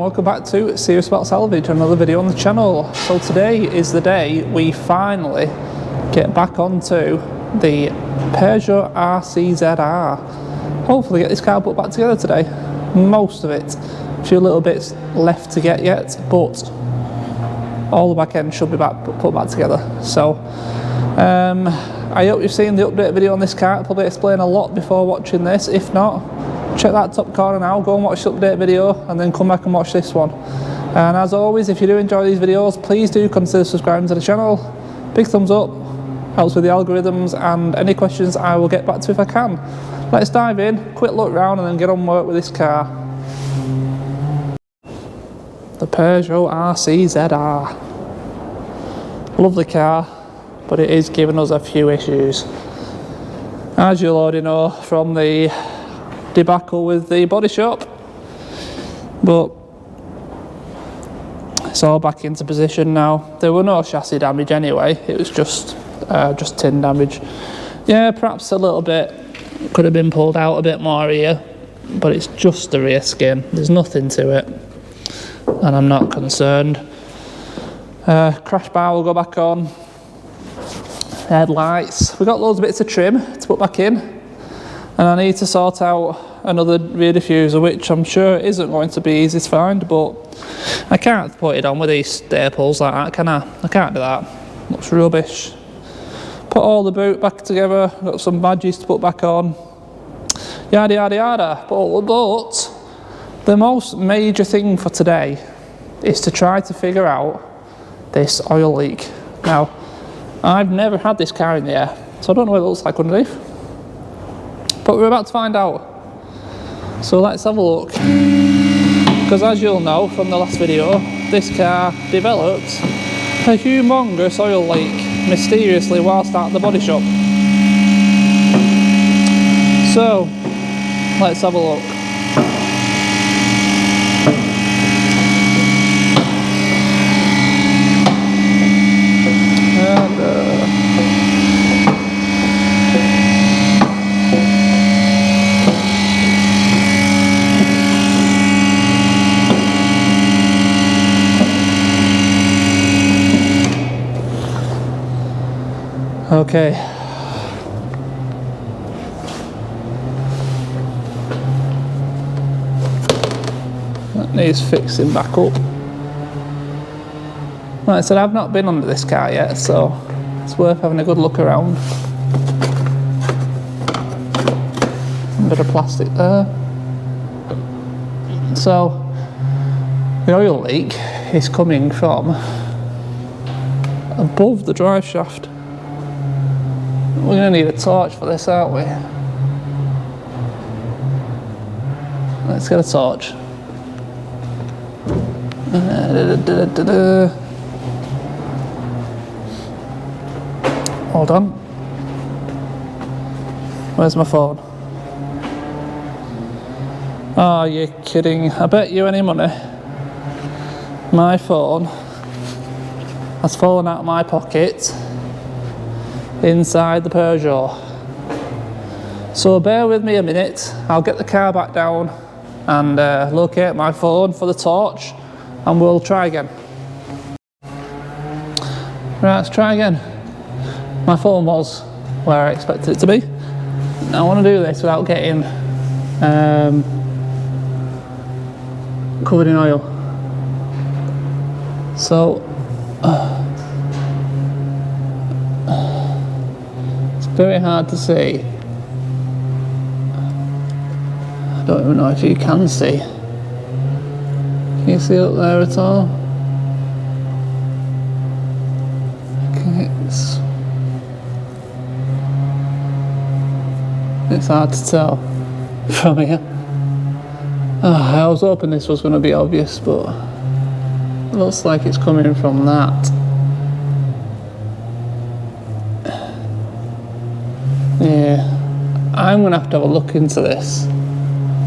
welcome back to Serious About Salvage, another video on the channel. So today is the day we finally get back onto the Peugeot RCZ-R. Hopefully get this car put back together today. Most of it. A few little bits left to get yet, but all the back end should be put back together. So I hope you've seen the update video on this car. I'll probably explain a lot before watching this. If not, check that top corner now, go and watch the update video and then come back and watch this one. And as always, if you do enjoy these videos, please do consider subscribing to the channel. Big thumbs up, helps with the algorithms, and any questions I will get back to if I can. Let's dive in, quick look round and then get on work with this car. The Peugeot RCZ-R. Lovely car, but it is giving us a few issues. As you'll already know from the debacle with the body shop, but it's all back into position now. There were no chassis damage anyway, it was just tin damage. Yeah, perhaps a little bit could have been pulled out a bit more here, but it's just the rear skin, there's nothing to it, and I'm not concerned. Crash bar will go back on. Headlights, we've got loads of bits of trim to put back in, and I need to sort out another rear diffuser, which I'm sure isn't going to be easy to find, but I can't put it on with these staples like that, can I? I can't do that, looks rubbish. Put all the boot back together, got some badges to put back on, yada yada yada. But the most major thing for today is to try to figure out this oil leak. Now, I've never had this car in the air, so I don't know what it looks like underneath, but we're about to find out. So let's have a look, because as you'll know from the last video, this car developed a humongous oil leak mysteriously whilst at the body shop. So let's have a look. Okay, that needs fixing back up. Like I said, I've not been under this car yet, so it's worth having a good look around. A bit of plastic there. So the oil leak is coming from above the drive shaft. We're going to need a torch for this, aren't we? Let's get a torch. Hold on. Where's my phone? Oh, you're kidding. I bet you any money my phone has fallen out of my pocket inside the Peugeot. So bear with me a minute, I'll get the car back down and locate my phone for the torch, and we'll try again. Right, let's try again. My phone was where I expected it to be. Now I want to do this without getting covered in oil. So very hard to see. I don't even know if you can see. Can you see up there at all? Okay, it's hard to tell from here. I was hoping this was going to be obvious, but it looks like it's coming from that. Yeah, I'm going to have a look into this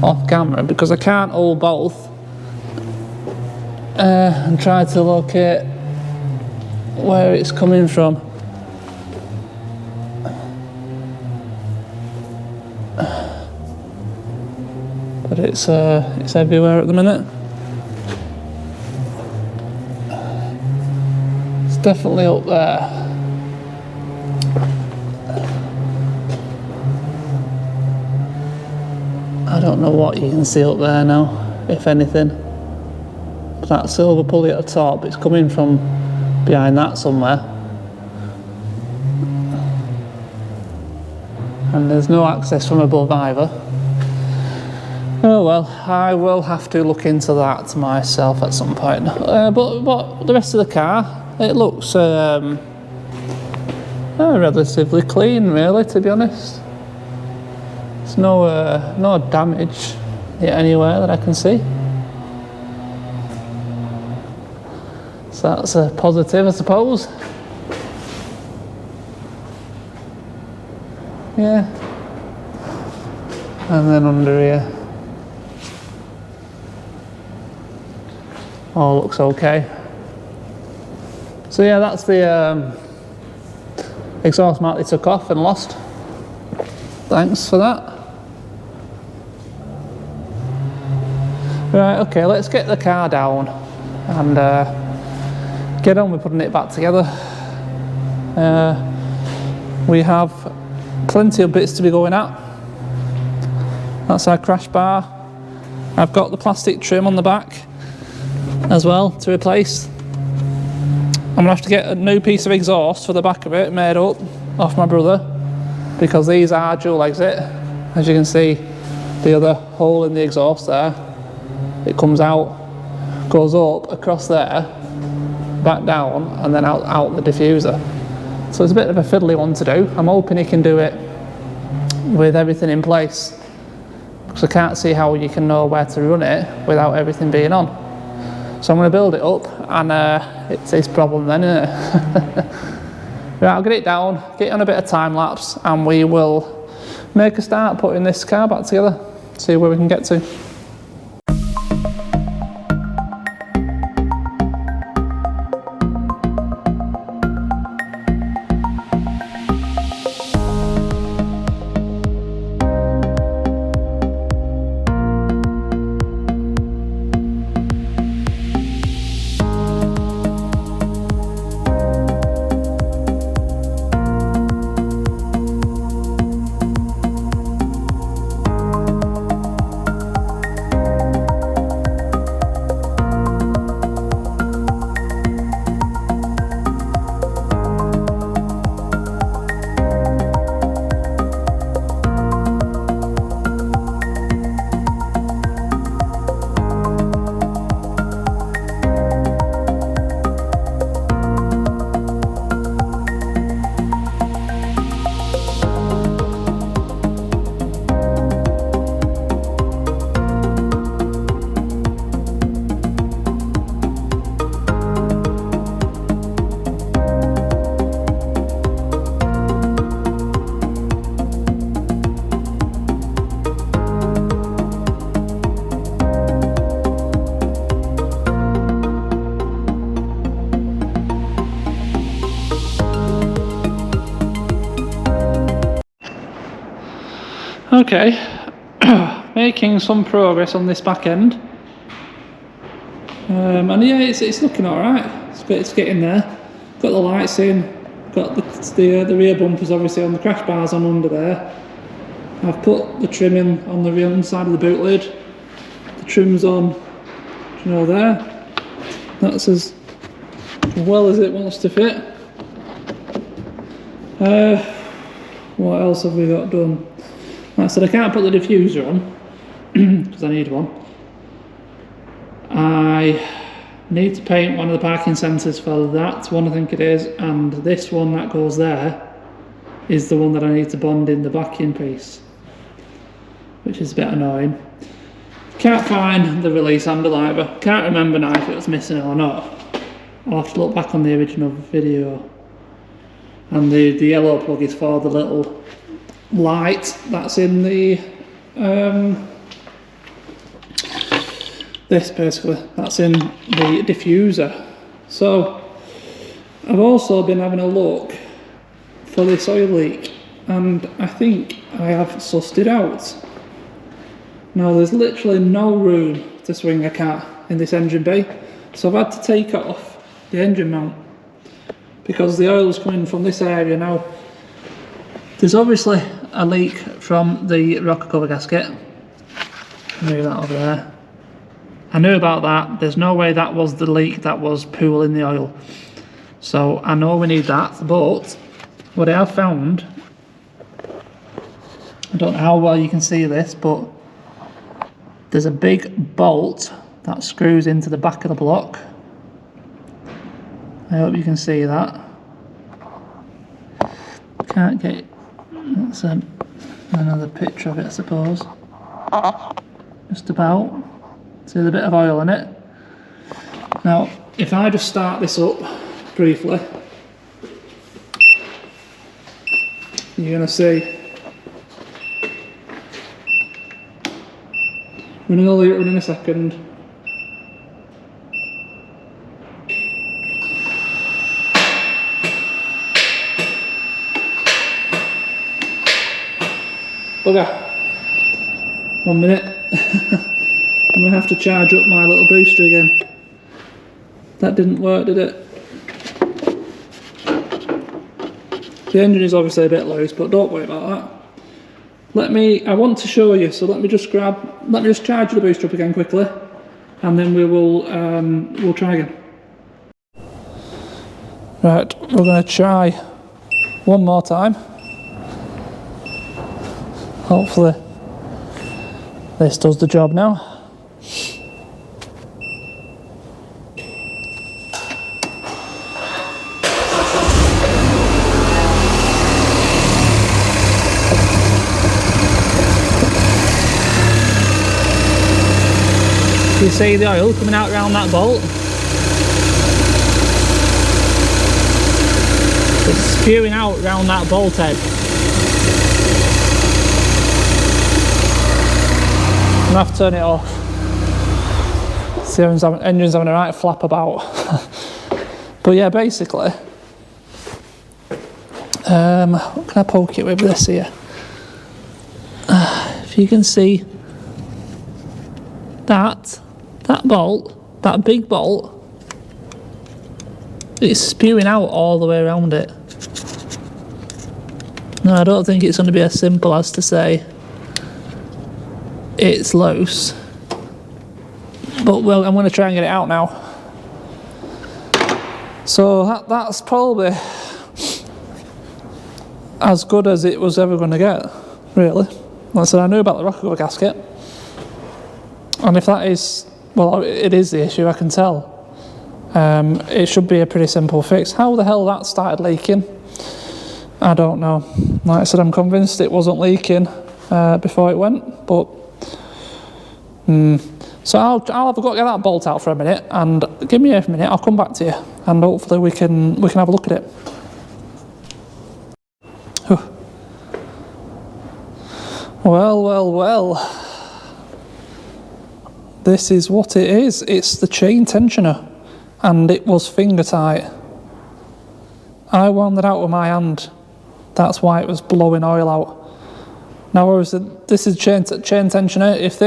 off camera because I can't hold both and try to locate where it's coming from. But it's everywhere at the minute. definitely up there. I don't know what you can see up there now, if anything. But that silver pulley at the top, it's coming from behind that somewhere. And there's no access from above either. Oh well, I will have to look into that myself at some point. But the rest of the car, it looks relatively clean, really, to be honest. There's no damage anywhere that I can see. So that's a positive, I suppose. Yeah. And then under here, all looks okay. So yeah, that's the exhaust mat they took off and lost. Thanks for that. Right, okay, let's get the car down and get on with putting it back together. We have plenty of bits to be going at. That's our crash bar. I've got the plastic trim on the back as well to replace. I'm gonna have to get a new piece of exhaust for the back of it made up off my brother, because these are dual exit. As you can see, the other hole in the exhaust there, it comes out, goes up across there, back down, and then out the diffuser. So it's a bit of a fiddly one to do. I'm hoping he can do it with everything in place, because I can't see how you can know where to run it without everything being on. So I'm going to build it up, and it's his problem then, isn't it? Right, I'll get it down, get it on a bit of time lapse, and we will make a start putting this car back together, see where we can get to. Okay, making some progress on this back end, and yeah, it's looking alright. It's getting there. Got the lights in, got the rear bumpers obviously on the crash bars on under there. I've put the trim in on the rear side of the boot lid. The trim's on, you know, there. That's as well as it wants to fit. What else have we got done? Like I said, I can't put the diffuser on because I need one. I need to paint one of the parking sensors for that one, I think it is, and this one that goes there is the one that I need to bond in the backing piece, which is a bit annoying. Can't find the release handle either. Can't remember now if it was missing or not. I'll have to look back on the original video. And the yellow plug is for the little light that's in the this basically, that's in the diffuser. So I've also been having a look for this oil leak, and I think I have sussed it out. Now there's literally no room to swing a car in this engine bay, so I've had to take off the engine mount, because the oil is coming from this area now. There's obviously a leak from the rocker cover gasket. Move that over there. I knew about that. There's no way that was the leak that was pooling the oil. So I know we need that, but what I have found, I don't know how well you can see this, but there's a big bolt that screws into the back of the block. I hope you can see that. Can't get it. That's another picture of it, I suppose. Just about. See the bit of oil in it. Now, if I just start this up briefly, you're going to see we're going to leave it run in a second. Bugger. 1 minute. I'm going to have to charge up my little booster again. That didn't work, did it? The engine is obviously a bit loose, but don't worry about that. I want to show you, so let me just charge the booster up again quickly, and then we'll try again. Right, we're going to try one more time. Hopefully this does the job now. You see the oil coming out around that bolt? It's spewing out around that bolt head. I'm going to have to turn it off. See, engine's having a right flap about. But yeah, basically, what can I poke it with this here? If you can see that bolt, that big bolt, it's spewing out all the way around it. No, I don't think it's going to be as simple as to say it's loose, but well, I'm going to try and get it out now. So that's probably as good as it was ever going to get, really. Like I said, I knew about the rocker cover gasket, and if that is, well, it is the issue, I can tell. It should be a pretty simple fix. How the hell that started leaking, I don't know. Like I said, I'm convinced it wasn't leaking before it went, but so I'll have a go at get that bolt out for a minute, and give me a minute, I'll come back to you, and hopefully we can have a look at it. Well. This is what it is. It's the chain tensioner, and it was finger tight. I wound it out with my hand. That's why it was blowing oil out. Now, obviously, this is chain tensioner. If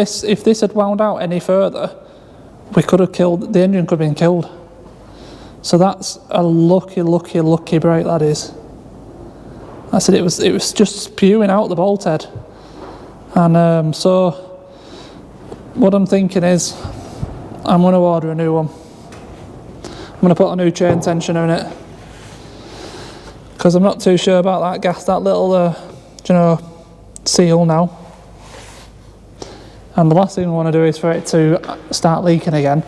this had wound out any further, we could have killed, the engine could have been killed. So that's a lucky break, that is. I said it was just spewing out the bolt head. And so what I'm thinking is I'm going to order a new one. I'm going to put a new chain tensioner in it, because I'm not too sure about that little seal now. And the last thing I want to do is for it to start leaking again.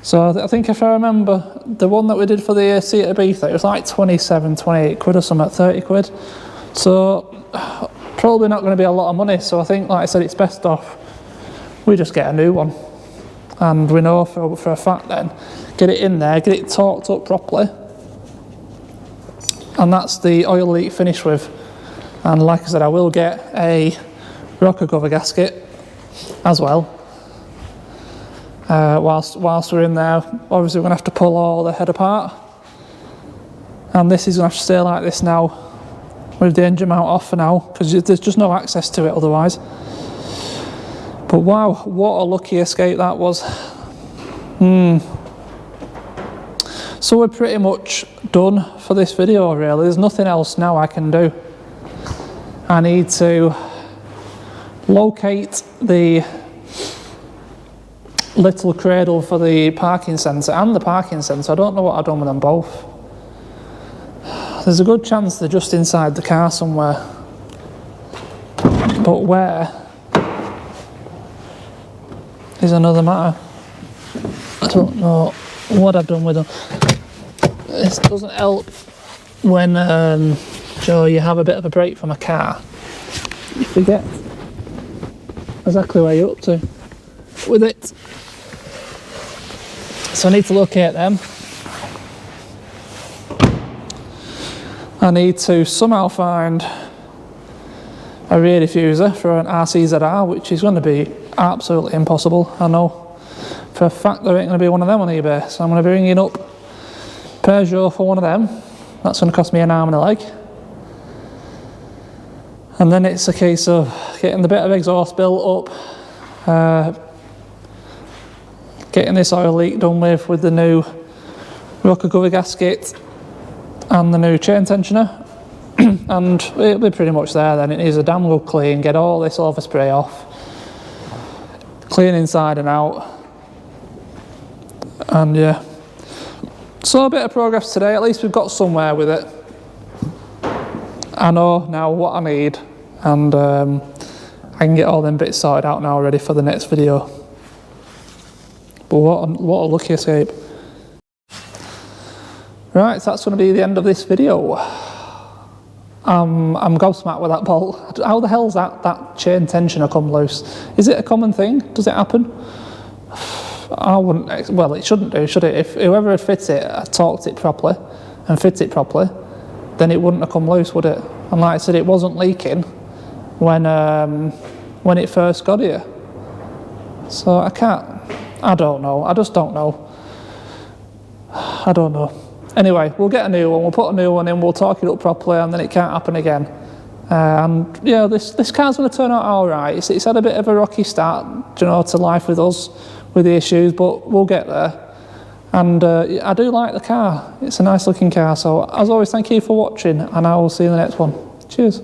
So I think if I remember, the one that we did for the Seat Ibiza, it was like 27, 28 quid or something, 30 quid. So probably not going to be a lot of money. So I think, like I said, it's best off we just get a new one. And we know for a fact then, get it in there, get it torqued up properly. And that's the oil leak finished with. And like I said, I will get a rocker cover gasket as well. Whilst we're in there, obviously we're going to have to pull all the head apart. And this is going to have to stay like this now, with the engine mount off for now, because there's just no access to it otherwise. But wow, what a lucky escape that was. So we're pretty much done for this video really. There's nothing else now I can do. I need to locate the little cradle for the parking sensor and the parking sensor. I don't know what I've done with them both. There's a good chance they're just inside the car somewhere, but where is another matter. I don't know what I've done with them. This doesn't help when you have a bit of a break from a car. You forget exactly where you're up to with it. So I need to locate them. I need to somehow find a rear diffuser for an RCZ-R, which is going to be absolutely impossible. I know for a fact there ain't going to be one of them on eBay, so I'm going to be ringing up Peugeot for one of them. That's going to cost me an arm and a leg. And then it's a case of getting the bit of exhaust built up, getting this oil leak done with the new rocker cover gasket and the new chain tensioner, and it'll be pretty much there then. It needs a damn good clean, get all this overspray off, clean inside and out, and yeah. So a bit of progress today, at least we've got somewhere with it. I know now what I need, and I can get all them bits sorted out now ready for the next video. But what a lucky escape. Right, so that's going to be the end of this video. I'm gobsmacked with that bolt. How the hell's that chain tensioner come loose? Is it a common thing? Does it happen? I wouldn't, well, it shouldn't do, should it? If whoever had fit it had torqued it properly and fit it properly, then it wouldn't have come loose, would it? And like I said, it wasn't leaking when it first got here. So I don't know, I just don't know. I don't know. Anyway, we'll get a new one, we'll put a new one in, we'll torque it up properly, and then it can't happen again. And yeah, this car's going to turn out all right. It's had a bit of a rocky start, you know, to life with us, with the issues, but we'll get there. And I do like the car. It's a nice looking car. So as always, thank you for watching, and I will see you in the next one. Cheers.